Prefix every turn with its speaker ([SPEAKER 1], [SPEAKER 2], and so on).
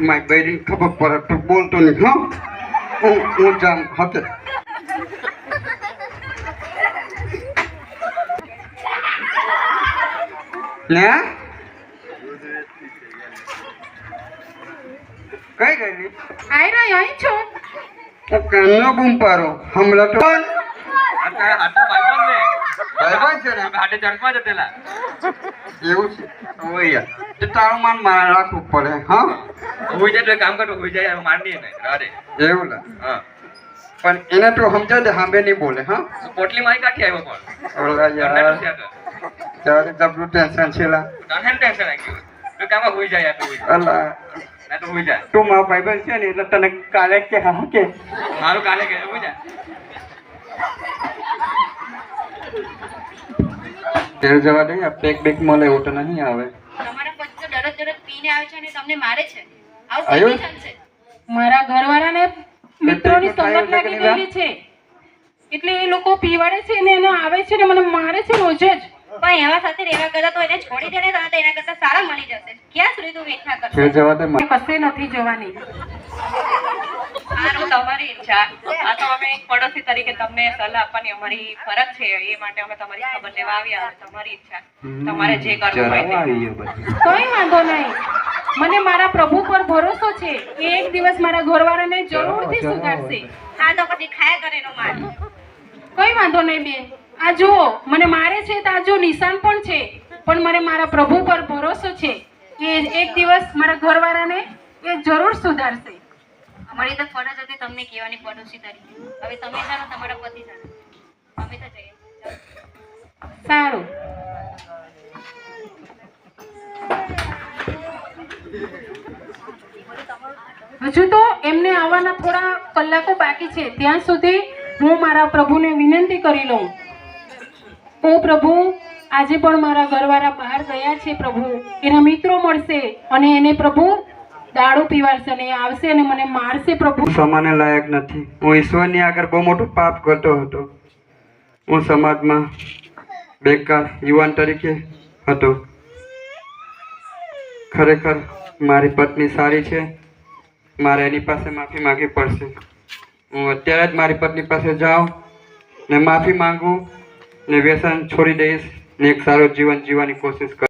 [SPEAKER 1] મારી બૈરી ખબર પડે તું બોલતો નહીં હા હું જામ હકે ને કઈ ગયેલી
[SPEAKER 2] આઈ રહી અહીં છું.
[SPEAKER 1] કેમનો બૂમ પાડો હમણાં તો ભાઈબંધ છે ને એવું છે ઓય તો તારું માન મારે રાખવું પડે હા એવું લા પણ એને તો સમજા દે સાંભે નહીં બોલે હા ઓલા યાર ત્યારે જબરું ટેન્શન છે લા અલા તું મારો ભાઈબંધ છે ને એટલે તને કાલે કે હા કે
[SPEAKER 3] મારું કાલે કે
[SPEAKER 1] તેલ જવા દે આ પેક બેક મળે એવું તો નહીં આવે
[SPEAKER 2] તમારા પતિ તો દરજ પીને આવે છે અને તમને મારે છે. આવું
[SPEAKER 1] આયો?
[SPEAKER 2] કઈ ચાલશે? મારા ઘરવાળાને મિત્રોની સંગત લાગી ગયેલી છે એટલે એ લોકો પીવાડે છે ને એને આવે છે ને મને મારે છે રોજ જ. પણ એવા સાથે રહેવા કરતા તો એને છોડી દે ને તો એના કરતા સારા મળી જશે. ક્યાં સુધી તું વેઠા કરશે?
[SPEAKER 1] તેલ જવા દે
[SPEAKER 2] કશે નથી જવાની.
[SPEAKER 4] સારું, તમારી ઈચ્છા. આ તો અમે એક પડોશી તરીકે તમને સલાહ આપવાની અમારી ફરજ છે, એ માટે અમે તમારી ખબર લેવા આવ્યા. તમારી ઈચ્છા, તમારે જે કરવું હોય તે.
[SPEAKER 2] કઈ વાંધો નહીં. મને મારા પ્રભુ પર ભરોસો છે કે એક દિવસ મારા ઘરવાળાને જરૂરથી સુધારશે.
[SPEAKER 4] હા તો પછી ખાયા કરે એનો માર.
[SPEAKER 2] કઈ વાંધો નહીં બેન. આ જુઓ મને મારે છે તો આ જો નિશાન પણ છે, પણ મને મારા પ્રભુ પર ભરોસો છે કે એક દિવસ મારા ઘરવાળાને એ જરૂર સુધારશે.
[SPEAKER 4] અમારી તો ફરજ હતી તમને કહેવાની પડોશી તરીકે. હવે તમે જાણો, તમારા પતિ જાણો. અમે તો જઈએ.
[SPEAKER 2] સારું. હજુ તો એમને આવવાના થોડા કલાકો બાકી છે. ત્યાં સુધી હું મારા પ્રભુને વિનંતી કરી લઉં. ઓ પ્રભુ, આજે પણ મારા ઘરવાળા બહાર ગયા છે પ્રભુ. એના મિત્રો મળશે અને એને પ્રભુ દારૂ પીવાડશે અને એ આવશે અને મને મારશે પ્રભુ.
[SPEAKER 1] સમાને લાયક નથી. હું ઈશ્વરની આગળ બહુ મોટું પાપ કરતો હતો. હું સમાજમાં બેકાર યુવાન તરીકે હતો. ખરેખર મારી પત્ની સારી છે, મારે એની પાસે માફી માંગવી પડશે. હું અત્યારે જ મારી પત્ની પાસે જાઉં ને માફી માંગું ને વ્યસન છોડી દઈશ ને એક સારું જીવન જીવવાની કોશિશ કરું.